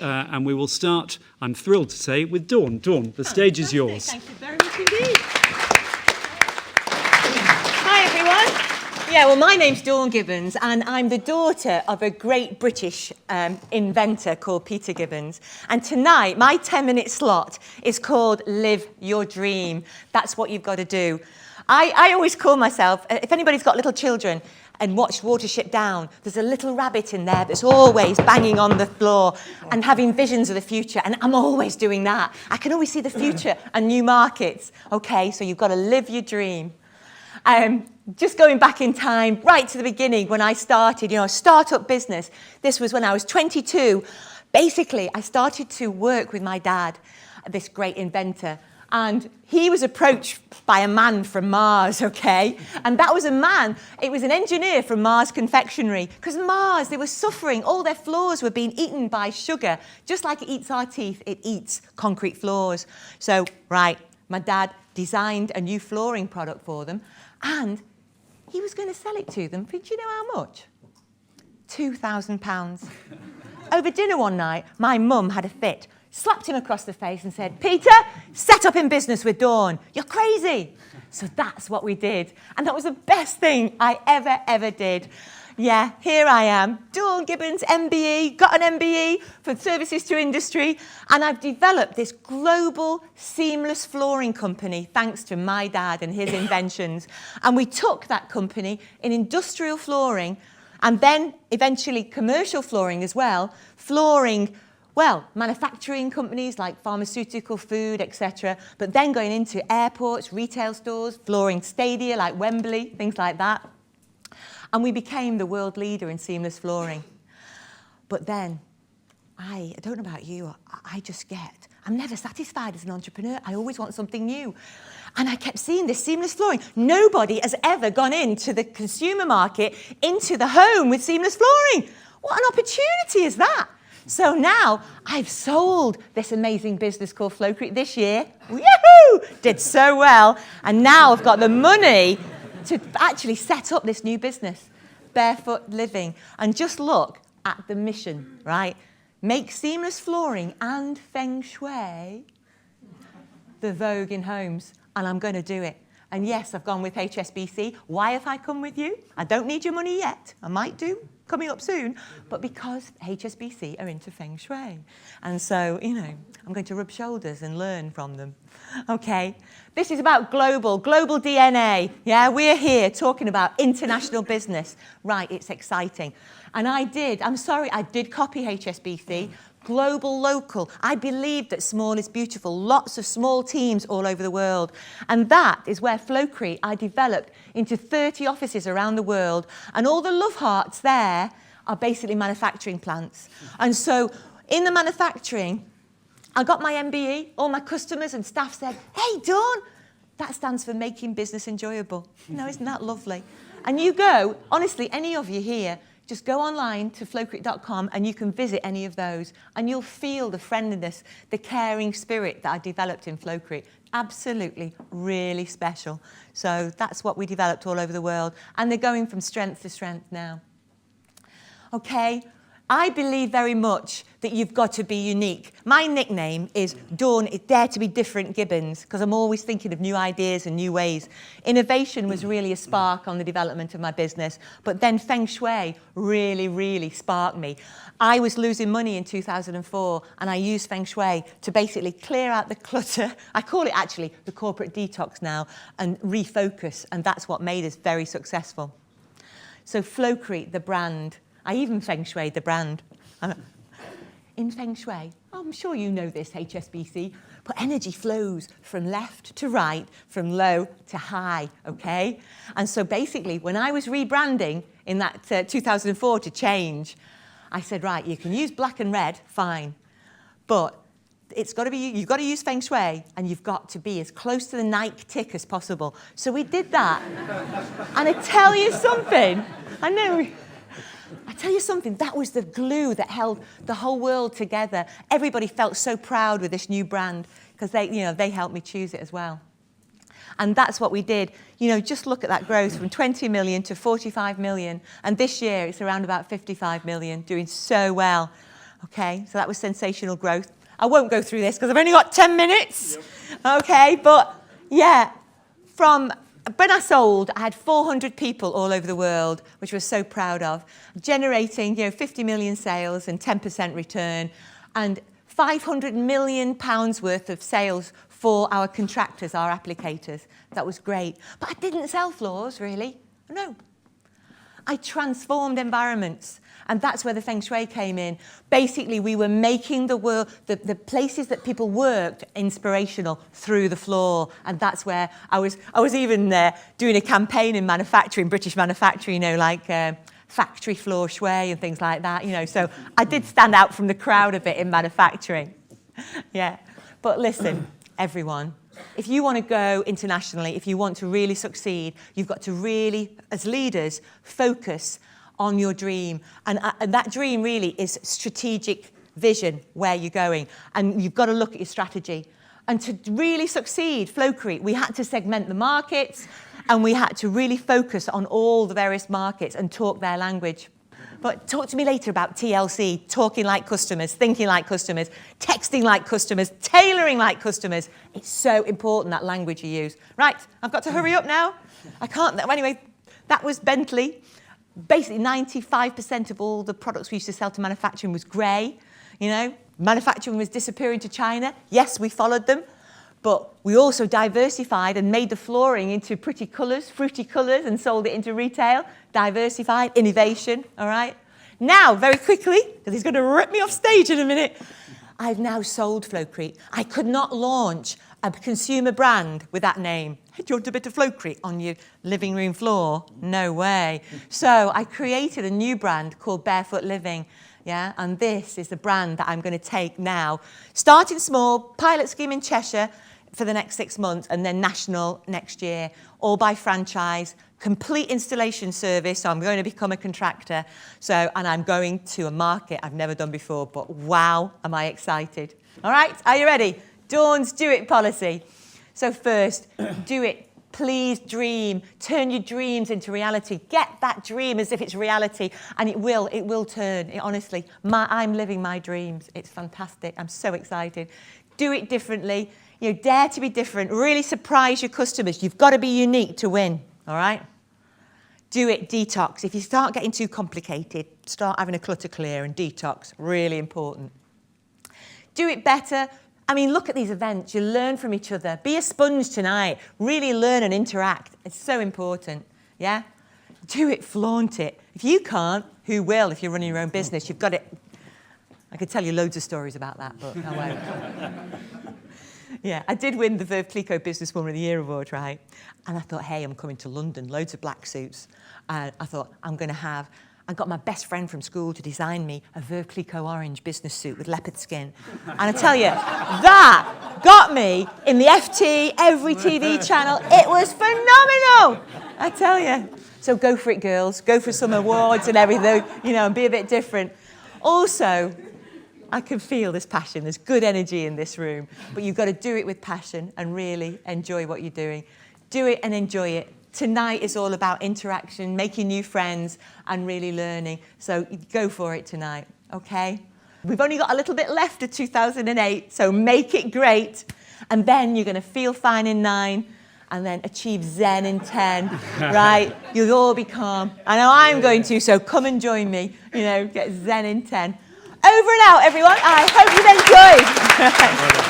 and we will start, I'm thrilled to say, with Dawn. Dawn, the stage is yours. Thank you very much indeed. Hi everyone. Yeah, well, my name's Dawn Gibbins, and I'm the daughter of a great British inventor called Peter Gibbins. And tonight, my 10-minute slot is called Live Your Dream. That's what you've got to do. I always call myself, if anybody's got little children and watched Watership Down, there's a little rabbit in there that's always banging on the floor and having visions of the future, and I'm always doing that. I can always see the future and new markets. Okay, so you've got to live your dream. Just going back in time, right to the beginning when I started, a startup business. This was when I was 22. Basically, I started to work with my dad, this great inventor. And he was approached by a man from Mars, okay? And that was a man, it was an engineer from Mars Confectionery. Because Mars, they were suffering, all their floors were being eaten by sugar. Just like it eats our teeth, it eats concrete floors. So, right, my dad designed a new flooring product for them. And he was going to sell it to them for, do you know how much? £2,000. Over dinner one night, my mum had a fit, slapped him across the face and said, "Peter, set up in business with Dawn. You're crazy." So that's what we did. And that was the best thing I ever did. Yeah, here I am, Dawn Gibbins MBE, got an MBE for services to industry, and I've developed this global seamless flooring company thanks to my dad and his inventions. And we took that company in industrial flooring and then eventually commercial flooring as well, flooring, well, manufacturing companies like pharmaceutical, food, etc., but then going into airports, retail stores, flooring stadia like Wembley, things like that. And we became the world leader in seamless flooring. But then, I don't know about you, I'm never satisfied as an entrepreneur. I always want something new. And I kept seeing this seamless flooring. Nobody has ever gone into the consumer market, into the home with seamless flooring. What an opportunity is that? So now I've sold this amazing business called Flowcrete this year. Yahoo! Did so well. And now I've got the money to actually set up this new business, Barefoot Living. And just look at the mission, right? Make seamless flooring and feng shui the vogue in homes. And I'm going to do it. And yes, I've gone with HSBC. Why have I come with you? I don't need your money yet. I might do, coming up soon. But because HSBC are into feng shui. And so, I'm going to rub shoulders and learn from them. Okay, this is about global DNA. Yeah, we're here talking about international business. Right, it's exciting. And I did copy HSBC. Global, local. I believe that small is beautiful. Lots of small teams all over the world. And that is where Flowcrete I developed into 30 offices around the world. And all the love hearts there are basically manufacturing plants. And so in the manufacturing, I got my MBE. All my customers and staff said, "Hey, Dawn, that stands for making business enjoyable." Isn't that lovely? And you go, honestly, any of you here, just go online to flowcrete.com and you can visit any of those and you'll feel the friendliness, the caring spirit that I developed in Flowcrete. Absolutely, really special. So that's what we developed all over the world. And they're going from strength to strength now. Okay, I believe very much that you've got to be unique. My nickname is Dawn, Dare to be Different Gibbins, because I'm always thinking of new ideas and new ways. Innovation was really a spark on the development of my business, but then Feng Shui really sparked me. I was losing money in 2004, and I used Feng Shui to basically clear out the clutter. I call it actually the corporate detox now, and refocus, and that's what made us very successful. So Flowcrete, the brand, I even Feng Shui the brand. In Feng Shui, I'm sure you know this, HSBC, but energy flows from left to right, from low to high, okay? And so basically, when I was rebranding in that 2004 to change, I said, right, you can use black and red, fine, but you've got to use Feng Shui, and you've got to be as close to the Nike tick as possible. So we did that. And I tell you something, that was the glue that held the whole world together. Everybody felt so proud with this new brand because they helped me choose it as well. And that's what we did. Just look at that growth from 20 million to 45 million. And this year it's around about 55 million, doing so well. Okay, so that was sensational growth. I won't go through this because I've only got 10 minutes. Yep. Okay, but yeah, from when I sold, I had 400 people all over the world, which I was so proud of, generating 50 million sales and 10% return, and 500 million pounds worth of sales for our contractors, our applicators. That was great. But I didn't sell floors, really. No. I transformed environments. And that's where the Feng Shui came in. Basically, we were making the world, the places that people worked, inspirational through the floor. And that's where I was even doing a campaign in manufacturing, British manufacturing, like factory floor shui and things like that, So I did stand out from the crowd a bit in manufacturing. Yeah. But listen, everyone, if you want to go internationally, if you want to really succeed, you've got to really, as leaders, focus on your dream. And that dream really is strategic vision, where you're going. And you've got to look at your strategy. And to really succeed, Flowcrete, we had to segment the markets, and we had to really focus on all the various markets and talk their language. But talk to me later about TLC, talking like customers, thinking like customers, texting like customers, tailoring like customers. It's so important, that language you use. Right, I've got to hurry up now. I can't. Anyway, that was Bentley. Basically, 95% of all the products we used to sell to manufacturing was grey. Manufacturing was disappearing to China. Yes, we followed them. But we also diversified and made the flooring into pretty colours, fruity colours, and sold it into retail. Diversified, innovation, all right? Now, very quickly, because he's going to rip me off stage in a minute, I've now sold Flowcrete. I could not launch a consumer brand with that name. Hey, do you want a bit of Flowcrete on your living room floor? No way. So I created a new brand called Barefoot Living. Yeah, and this is the brand that I'm going to take now. Starting small, pilot scheme in Cheshire for the next 6 months, and then national next year, all by franchise, complete installation service. So I'm going to become a contractor. And I'm going to a market I've never done before, but wow, am I excited. All right, are you ready? Dawn's do it policy. So first, do it. Please dream. Turn your dreams into reality. Get that dream as if it's reality, and it will turn. Honestly, I'm living my dreams. It's fantastic. I'm so excited. Do it differently. Dare to be different. Really surprise your customers. You've got to be unique to win. All right? Do it. Detox. If you start getting too complicated, start having a clutter clear and detox. Really important. Do it better. Look at these events. You learn from each other. Be a sponge tonight. Really learn and interact. It's so important. Yeah? Do it. Flaunt it. If you can't, who will? If you're running your own business, you've got it. I could tell you loads of stories about that, but I won't. Yeah, I did win the Veuve Clicquot Business Woman of the Year award, right? And I thought, hey, I'm coming to London, loads of black suits. And I thought, I got my best friend from school to design me a Veuve Clicquot orange business suit with leopard skin. And I tell you, that got me in the FT, every TV channel. It was phenomenal, I tell you. So go for it, girls. Go for some awards and everything, and be a bit different. Also, I can feel this passion. There's good energy in this room. But you've got to do it with passion and really enjoy what you're doing. Do it and enjoy it. Tonight is all about interaction, making new friends, and really learning. So go for it tonight, okay? We've only got a little bit left of 2008, so make it great. And then you're going to feel fine in 9, and then achieve Zen in 10, right? You'll all be calm. I know I'm going to, so come and join me, get Zen in 10. Over and out, everyone. I hope you've enjoyed.